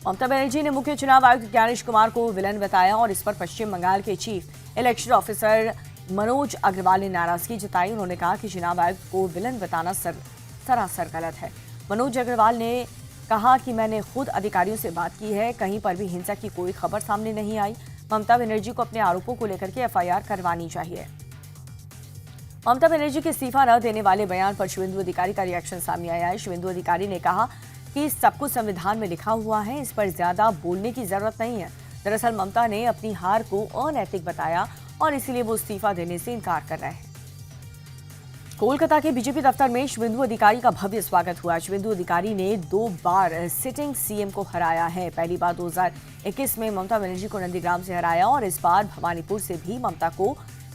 ममता बनर्जी ने मुख्य चुनाव आयुक्त ज्ञानेश कुमार को विलन बताया और इस पर पश्चिम बंगाल के chief election officer Manoj Agrawal ने नाराजगी जताई। उन्होंने कहा कि चुनाव आयुक्त को विलन बताना सरासर गलत है। मनोज अग्रवाल ने कहा कि मैंने खुद अधिकारियों से बात की है, कहीं पर भी हिंसा की कोई खबर सामने नहीं आई। ममता बनर्जी को अपने आरोपों को लेकर के एफआईआर करवानी चाहिए। ममता बनर्जी के इस्तीफा न देने वाले बयान पर शुभेंदु अधिकारी का रिएक्शन सामने आया है। शुभेंदु अधिकारी ने कहा कि सब कुछ संविधान में लिखा हुआ है, इस पर ज्यादा बोलने की जरूरत नहीं है। दरअसल ममता ने अपनी हार को अनैतिक बताया और इसीलिए वो इस्तीफा देने से इनकार कर रहे हैं। कोलकाता के बीजेपी दफ्तर में शुभेंदु अधिकारी का भव्य स्वागत हुआ। शुभेंदु अधिकारी ने 2 बार सिटिंग सीएम को हराया है। पहली बार 2021 में ममता बनर्जी को नंदीग्राम से हराया और इस बार भवानीपुर से भी ममता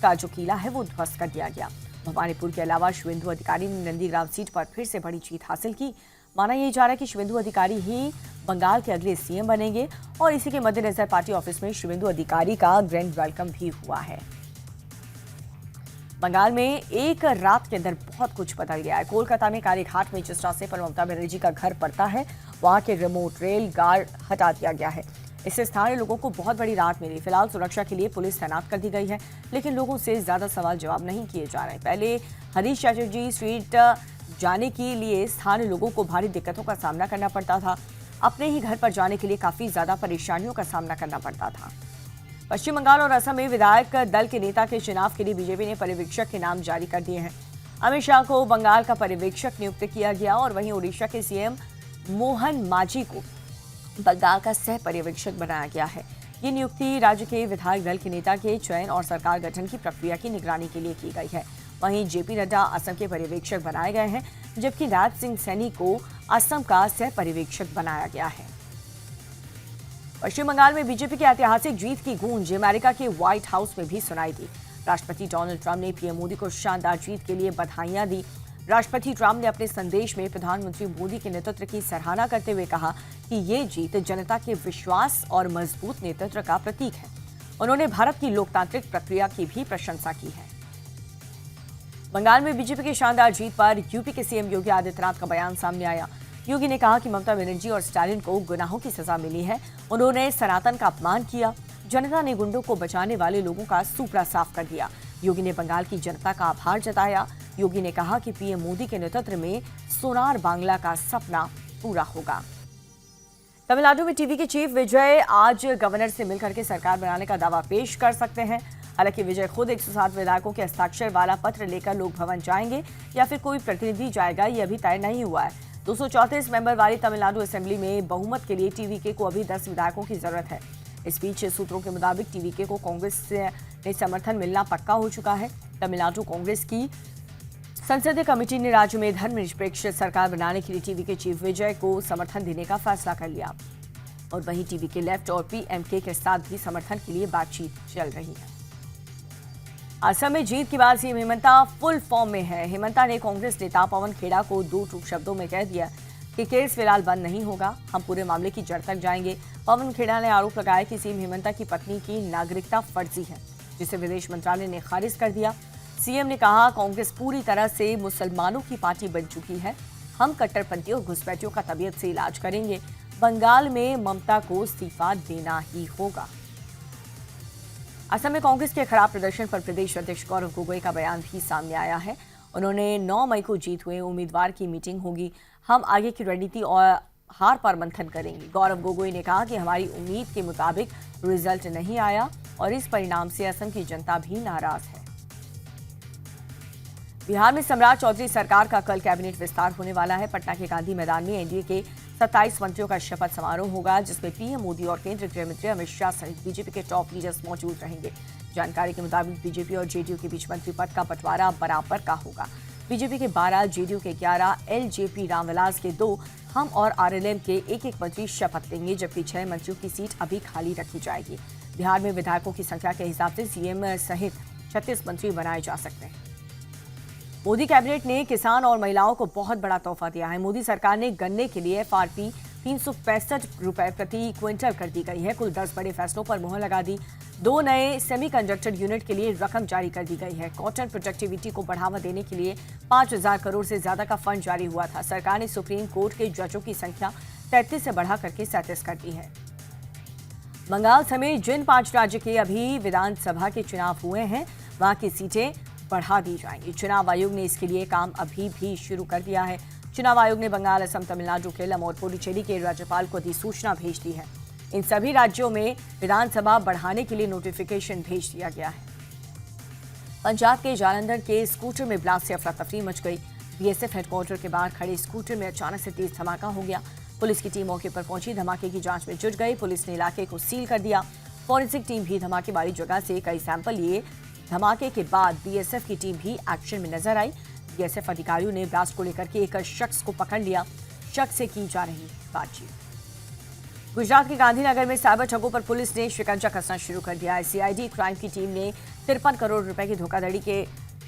का जो किला है वो ध्वस्त कर दिया गया। भवानीपुर के अलावा शुभेंदु अधिकारी ने नंदीग्राम सीट पर फिर से बड़ी जीत हासिल की। माना यह जा रहा है कि शुभेंदु अधिकारी ही बंगाल के अगले सीएम बनेंगे और इसी के मद्देनजर पार्टी ऑफिस में शुभेंदु अधिकारी का ग्रैंड वेलकम भी हुआ है। बंगाल में एक रात के अंदर बहुत कुछ बदल गया है। कोलकाता में कालीघाट में जिस रास्ते पर ममता बनर्जी का घर पड़ता है वहां के रिमोट रेल गार्ड हटा दिया गया है। इससे स्थानीय लोगों को बहुत बड़ी राहत मिली। फिलहाल सुरक्षा के लिए पुलिस तैनात कर दी गई है, लेकिन लोगों से ज्यादा सवाल जवाब नहीं किए जा रहे। पहले हरीश चटर्जी स्ट्रीट जाने के लिए स्थानीय लोगों को भारी दिक्कतों का सामना करना पड़ता था। अपने ही घर पर जाने के लिए काफी ज्यादा परेशानियों का सामना करना पड़ता था। पश्चिम बंगाल और असम में विधायक दल के नेता के चुनाव के लिए बीजेपी ने पर्यवेक्षक के नाम जारी कर दिए हैं। अमित शाह को बंगाल का पर्यवेक्षक नियुक्त किया गया और वहीं ओडिशा के सीएम मोहन मांझी को बंगाल का सह पर्यवेक्षक बनाया गया है। ये नियुक्ति राज्य के विधायक दल के नेता के चयन और सरकार गठन की प्रक्रिया की निगरानी के लिए की गई है। वहीं जेपी नड्डा असम के पर्यवेक्षक बनाए गए हैं, जबकि राज सिंह सैनी को असम का सह पर्यवेक्षक बनाया गया है। पश्चिम बंगाल में बीजेपी की ऐतिहासिक जीत की गूंज अमेरिका के व्हाइट हाउस में भी सुनाई दी। राष्ट्रपति डोनाल्ड ट्रंप ने पीएम मोदी को शानदार जीत के लिए बधाइयां दी। राष्ट्रपति ट्रंप ने अपने संदेश में प्रधानमंत्री मोदी के नेतृत्व की सराहना करते हुए कहा कि ये जीत जनता के विश्वास और मजबूत नेतृत्व का प्रतीक है। उन्होंने भारत की लोकतांत्रिक प्रक्रिया की भी प्रशंसा की है। बंगाल में बीजेपी की शानदार जीत पर यूपी के सीएम योगी आदित्यनाथ का बयान सामने आया। योगी ने कहा कि ममता बनर्जी और स्टालिन को गुनाहों की सजा मिली है। उन्होंने सनातन का अपमान किया। जनता ने गुंडों को बचाने वाले लोगों का सूपड़ा साफ कर दिया। योगी ने बंगाल की जनता का आभार जताया। योगी ने कहा कि पीएम मोदी के नेतृत्व में सोनार बांग्ला का सपना पूरा होगा। तमिलनाडु में टीवी के चीफ विजय आज गवर्नर से मिलकर के सरकार बनाने का दावा पेश कर सकते हैं। हालांकि विजय खुद 107 विधायकों के हस्ताक्षर वाला पत्र लेकर लोक भवन जाएंगे या फिर कोई प्रतिनिधि जाएगा, ये अभी तय नहीं हुआ है। 234 मेंबर वाली तमिलनाडु असेंबली में बहुमत के लिए टीवीके को अभी 10 विधायकों की जरूरत है। इस बीच सूत्रों के मुताबिक टीवीके को कांग्रेस से समर्थन मिलना पक्का हो चुका है। तमिलनाडु कांग्रेस की संसदीय कमेटी ने राज्य में धर्मनिरपेक्ष सरकार बनाने के लिए टीवीके चीफ विजय को समर्थन देने का फैसला कर लिया और वहीं टीवीके लेफ्ट और पीएमके के साथ भी समर्थन के लिए बातचीत चल रही है। असम में जीत के बाद सीएम हेमंता फुल फॉर्म में है। हेमंता ने कांग्रेस नेता पवन खेड़ा को 2 टूक शब्दों में कह दिया कि केस फिलहाल बंद नहीं होगा, हम पूरे मामले की जड़ तक जाएंगे। पवन खेड़ा ने आरोप लगाया कि सीएम हेमंता की पत्नी की नागरिकता फर्जी है, जिसे विदेश मंत्रालय ने खारिज कर दिया। सीएम ने कहा कांग्रेस पूरी तरह से मुसलमानों की पार्टी बन चुकी है, हम कट्टरपंथियों और घुसपैठियों का तबीयत से इलाज करेंगे। बंगाल में ममता को इस्तीफा देना ही होगा। असम में कांग्रेस के खराब प्रदर्शन पर प्रदेश अध्यक्ष गौरव गोगोई का बयान भी सामने आया है। उन्होंने 9 मई को जीत हुए उम्मीदवार की मीटिंग होगी, हम आगे की रणनीति और हार पर मंथन करेंगे। गौरव गोगोई ने कहा कि हमारी उम्मीद के मुताबिक रिजल्ट नहीं आया और इस परिणाम से असम की जनता भी नाराज है। बिहार में सम्राट चौधरी सरकार का कल कैबिनेट विस्तार होने वाला है। पटना के गांधी मैदान में एनडीए के 27 मंत्रियों का शपथ समारोह होगा, जिसमें पीएम मोदी और केंद्रीय गृह मंत्री अमित शाह सहित बीजेपी के टॉप लीडर्स मौजूद रहेंगे। जानकारी के मुताबिक बीजेपी और जेडीयू के बीच मंत्री पद का बंटवारा बराबर का होगा। बीजेपी के 12, जेडीयू के 11, एलजेपी रामविलास के 2, हम और आरएलएम के 1-1 मंत्री शपथ लेंगे, जबकि 6 मंत्रियों की सीट अभी खाली रखी जाएगी। बिहार में विधायकों की संख्या के हिसाब से सीएम सहित 36 मंत्री बनाए जा सकते हैं। मोदी कैबिनेट ने किसान और महिलाओं को बहुत बड़ा तोहफा दिया है। मोदी सरकार ने गन्ने के लिए एफआरपी 365 रुपए प्रति क्विंटल कर दी गई है। कुल 10 बड़े फैसलों पर मुहर लगा दी। 2 नए सेमीकंडक्टर यूनिट के लिए रकम जारी कर दी गई है। कॉटन प्रोडक्टिविटी को बढ़ावा देने के लिए 5000 करोड़ से ज्यादा का फंड जारी हुआ था। सरकार ने सुप्रीम कोर्ट के जजों की संख्या 33 से बढ़ा करके 37 कर दी है। बंगाल समेत जिन 5 राज्य के अभी विधानसभा के चुनाव हुए हैं, वहां की सीटें बढ़ा दी जाएंगी। चुनाव आयोग ने इसके लिए काम अभी भी शुरू कर दिया है। चुनाव आयोग ने बंगाल, असम, तमिलनाडु, केरल और पुडुचेरी के राज्यपाल को अधिसूचना भेज दी है। इन सभी राज्यों में विधानसभा बढ़ाने के लिए नोटिफिकेशन भेज दिया गया है। पंजाब के जालंधर के स्कूटर में ब्लास्ट से अफरा तफरी मच गई। बीएसएफ हेडक्वार्टर के बाहर खड़े स्कूटर में अचानक से तेज धमाका हो गया। पुलिस की टीम मौके पर पहुंची, धमाके की जांच में जुट गई। पुलिस ने इलाके को सील कर दिया। फॉरेंसिक टीम भी धमाके वाली जगह से कई सैंपल लिए। धमाके के बाद बीएसएफ की टीम भी एक्शन में नजर आई। बीएसएफ अधिकारियों ने ब्लास्ट को लेकर के एक शख्स को पकड़ लिया। शख्स से की जा रही बातचीत। गुजरात के गांधीनगर में साइबर ठगों पर पुलिस ने शिकंजा कसना शुरू कर दिया है। सीआईडी क्राइम की टीम ने 53 करोड़ रुपए की धोखाधड़ी के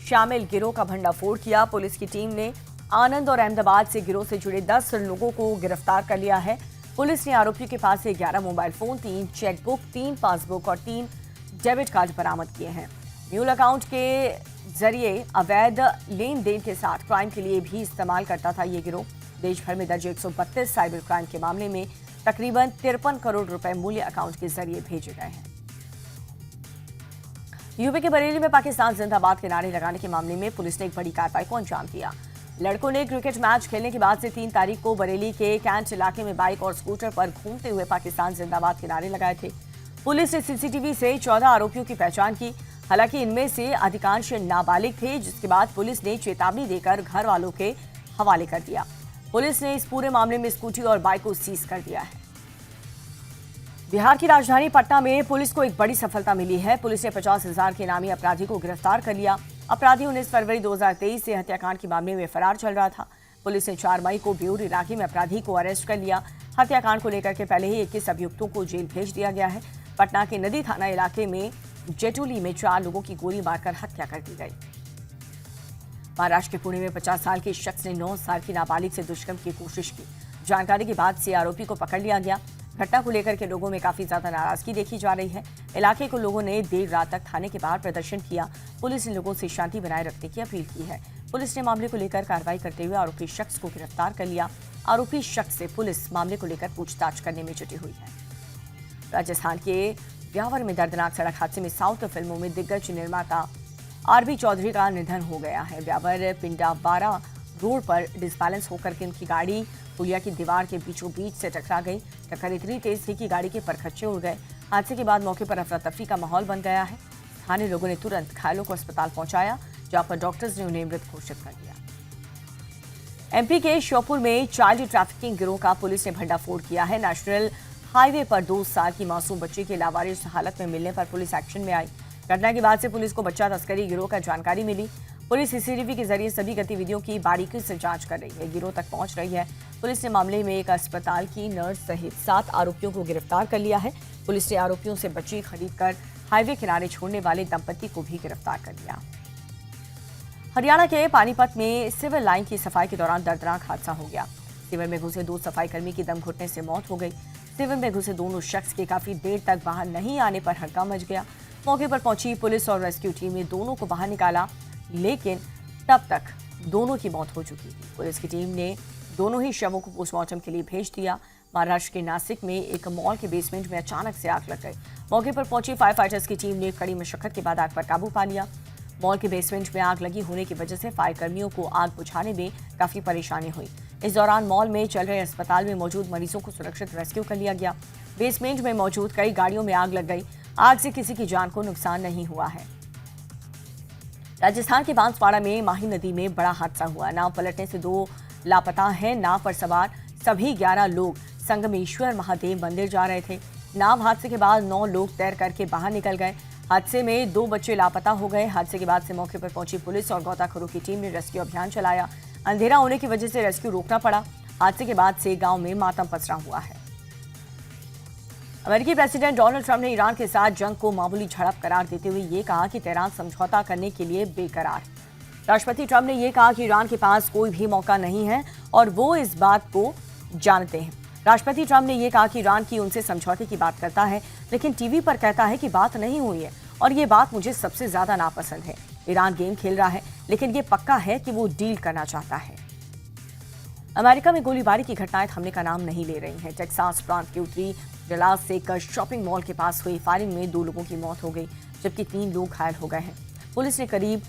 शामिल गिरोह का भंडाफोड़ किया। पुलिस की टीम ने आनंद और अहमदाबाद से गिरोह से जुड़े 10 लोगों को गिरफ्तार कर लिया है। पुलिस ने आरोपियों के पास से 11 मोबाइल फोन, 3 चेकबुक, 3 पासबुक और 3 डेबिट कार्ड बरामद किए हैं। म्यूल अकाउंट के जरिए अवैध लेन देन के साथ क्राइम के लिए भी इस्तेमाल करता था ये गिरोह। देश भर में दर्ज 132 साइबर क्राइम के मामले में तकरीबन 53 करोड़ रुपए मूल्य अकाउंट के जरिए भेजे गए हैं। यूपी के बरेली में पाकिस्तान जिंदाबाद के नारे लगाने के मामले में पुलिस ने एक बड़ी कार्रवाई को अंजाम दिया। लड़कों ने क्रिकेट मैच खेलने के बाद से 3 तारीख को बरेली के कैंट इलाके में बाइक और स्कूटर पर घूमते हुए पाकिस्तान जिंदाबाद के नारे लगाए थे। पुलिस ने सीसीटीवी से 14 आरोपियों की पहचान की। हालांकि इनमें से अधिकांश नाबालिग थे, जिसके बाद पुलिस ने चेतावनी देकर घर वालों के हवाले कर दिया। पुलिस ने इस पूरे मामले में स्कूटी और बाइक को सीज कर दिया है। बिहार की राजधानी पटना में पुलिस को एक बड़ी सफलता मिली है। पुलिस ने 50,000 के इनामी अपराधी को गिरफ्तार कर लिया। अपराधी 19 फरवरी 2023 से हत्याकांड के मामले में फरार चल रहा था। पुलिस ने 4 मई को बेउर इलाके में अपराधी को अरेस्ट कर लिया। हत्याकांड को लेकर के पहले ही 21 अभियुक्तों को जेल भेज दिया गया है। पटना के नदी थाना इलाके में जेटुली में 4 लोगों की गोली मारकर हत्या कर दी गई। महाराष्ट्र के पुणे में 50 साल के शख्स ने 9 साल की नाबालिग से दुष्कर्म की कोशिश की। जानकारी के बाद से आरोपी को पकड़ लिया गया। घटना को लेकर के लोगों में काफी ज्यादा नाराजगी देखी जा रही है। इलाके को लोगों ने देर रात तक थाने के बाहर प्रदर्शन किया। पुलिस ने लोगों से शांति बनाए रखने की अपील की है। पुलिस ने मामले को लेकर कार्रवाई करते हुए आरोपी शख्स को गिरफ्तार कर लिया। आरोपी शख्स से पुलिस मामले को लेकर पूछताछ करने में जुटी हुई है। राजस्थान के ब्यावर में दर्दनाक सड़क हादसे में साउथ फिल्मों में दिग्गज निर्माता आरबी चौधरी का निधन हो गया है। ब्यावर पिंडाबारा रोड पर डिसबैलेंस होकर के उनकी गाड़ी पुलिया की दीवार के बीचों बीच से टकरा गई। टक्कर इतनी तेज थी कि गाड़ी के परखच्चे उड़ गए। हादसे के बाद मौके पर अफरा तफरी का माहौल बन गया है। स्थानीय लोगों ने तुरंत घायलों को अस्पताल पहुंचाया, जहां पर डॉक्टर्स ने उन्हें मृत घोषित कर दिया। एमपी के श्योपुर में चाइल्ड ट्रैफिकिंग गिरोह का पुलिस ने भंडाफोड़ किया है। नेशनल हाईवे पर 2 साल की मासूम बच्ची के लावारिस हालत में मिलने पर पुलिस एक्शन में आई। घटना के बाद से पुलिस को बच्चा तस्करी गिरोह का जानकारी मिली। पुलिस सीसीटीवी के जरिए सभी गतिविधियों की बारीकी से जांच कर रही है, गिरोह तक पहुंच रही है। पुलिस ने मामले में एक अस्पताल की नर्स सहित 7 आरोपियों को गिरफ्तार कर लिया है। पुलिस ने आरोपियों से बच्ची खरीदकर हाईवे किनारे छोड़ने वाले दंपति को भी गिरफ्तार कर लिया। हरियाणा के पानीपत में सिविल लाइन की सफाई के दौरान दर्दनाक हादसा हो गया। सिविल में घुसे 2 सफाई कर्मी की दम घुटने से मौत हो गई। सिविल में घुसे दोनों शख्स के काफी देर तक बाहर नहीं आने पर हड़कंप मच गया। मौके पर पहुंची पुलिस और रेस्क्यू टीम ने दोनों को बाहर निकाला, लेकिन तब तक दोनों की मौत हो चुकी थी। पुलिस की टीम ने दोनों ही शवों को पोस्टमार्टम के लिए भेज दिया। महाराष्ट्र के नासिक में एक मॉल के बेसमेंट में अचानक से आग लग गई। मौके पर पहुंची फायर फाइटर्स की टीम ने कड़ी मशक्कत के बाद आग पर काबू पा लिया। मॉल के बेसमेंट में आग लगी होने की वजह से फायर कर्मियों को आग बुझाने में काफी परेशानी हुई। इस दौरान मॉल में चल रहे अस्पताल में मौजूद मरीजों को सुरक्षित रेस्क्यू कर लिया गया। बेसमेंट में मौजूद कई गाड़ियों में आग लग गई। आग से किसी की जान को नुकसान नहीं हुआ है। राजस्थान के बांसवाड़ा में माही नदी में बड़ा हादसा हुआ। नाव पलटने से 2 लापता हैं। नाव पर सवार सभी 11 लोग संगमेश्वर महादेव मंदिर जा रहे थे। नाव हादसे के बाद 9 लोग तैर करके बाहर निकल गए। हादसे में 2 बच्चे लापता हो गए। हादसे के बाद से मौके पर पहुंची पुलिस और गोताखोरों की टीम ने रेस्क्यू अभियान चलाया। अंधेरा होने की वजह से रेस्क्यू रोकना पड़ा। हादसे के बाद से गांव में मातम पसरा हुआ है। अमेरिकी प्रेसिडेंट डोनाल्ड ट्रंप ने ईरान के साथ जंग को मामूली झड़प करार देते हुए ये कहा कि तेहरान समझौता करने के लिए बेकरार। राष्ट्रपति ट्रंप ने यह कहा कि ईरान के पास कोई भी मौका नहीं है और वो इस बात को जानते हैं। राष्ट्रपति ट्रंप ने यह कहा कि ईरान की उनसे समझौते की बात करता है, लेकिन टीवी पर कहता है कि बात नहीं हुई है और ये बात मुझे सबसे ज्यादा नापसंद है। ईरान गेम खेल रहा है, लेकिन ये पक्का है कि वो डील करना चाहता है। अमेरिका में गोलीबारी की घटनाएं थमने का नाम नहीं ले रही हैं। टेक्सास प्रांत के उत्तरी डलास से एक शॉपिंग मॉल के पास हुई फायरिंग में 2 लोगों की मौत हो गई, जबकि 3 लोग घायल हो गए हैं। पुलिस ने करीब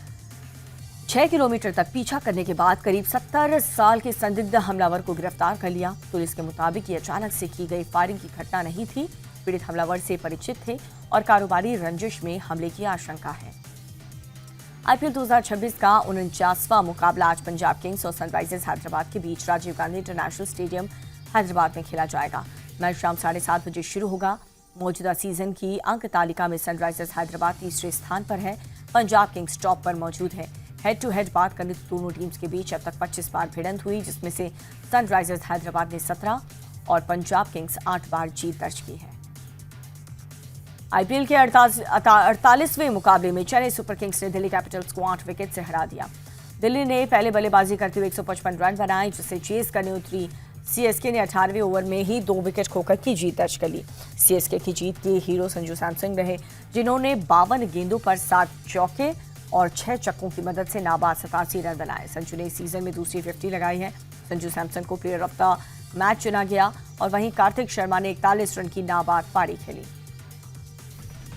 6 किलोमीटर तक पीछा करने के बाद करीब 70 साल के संदिग्ध हमलावर को गिरफ्तार कर लिया। पुलिस के मुताबिक ये अचानक से की गई फायरिंग की घटना नहीं थी। पीड़ित हमलावर से परिचित थे और कारोबारी रंजिश में हमले की आशंका है। आईपीएल 2026 का 49वां मुकाबला आज पंजाब किंग्स और सनराइजर्स हैदराबाद के बीच राजीव गांधी इंटरनेशनल स्टेडियम हैदराबाद में खेला जाएगा। मैच शाम 7:30 बजे शुरू होगा। मौजूदा सीजन की अंक तालिका में सनराइजर्स हैदराबाद तीसरे स्थान पर है, पंजाब किंग्स टॉप पर मौजूद है। हेड टू हेड बात करें तो दोनों टीम्स के बीच अब तक 25 बार भिड़ंत हुई, जिसमें से सनराइजर्स हैदराबाद ने 17 और पंजाब किंग्स 8 बार जीत दर्ज की है। आईपीएल के 48वें मुकाबले में चेन्नई सुपर किंग्स ने दिल्ली कैपिटल्स को 8 विकेट से हरा दिया। दिल्ली ने पहले बल्लेबाजी करते हुए 155 रन बनाए, जिसे चेस करने उतरी सीएसके ने 18वें ओवर में ही 2 विकेट खोकर की जीत दर्ज कर ली। सीएसके की जीत के हीरो संजू सैमसन रहे, जिन्होंने 52 गेंदों पर 7 चौके और 6 छक्कों की मदद से नाबाद 87 रन बनाए। संजू ने इस सीजन में दूसरी 50 लगाई है। संजू सैमसन को प्लेयर ऑफ द मैच चुना गया और वहीं कार्तिक शर्मा ने 41 रन की नाबाद पारी खेली।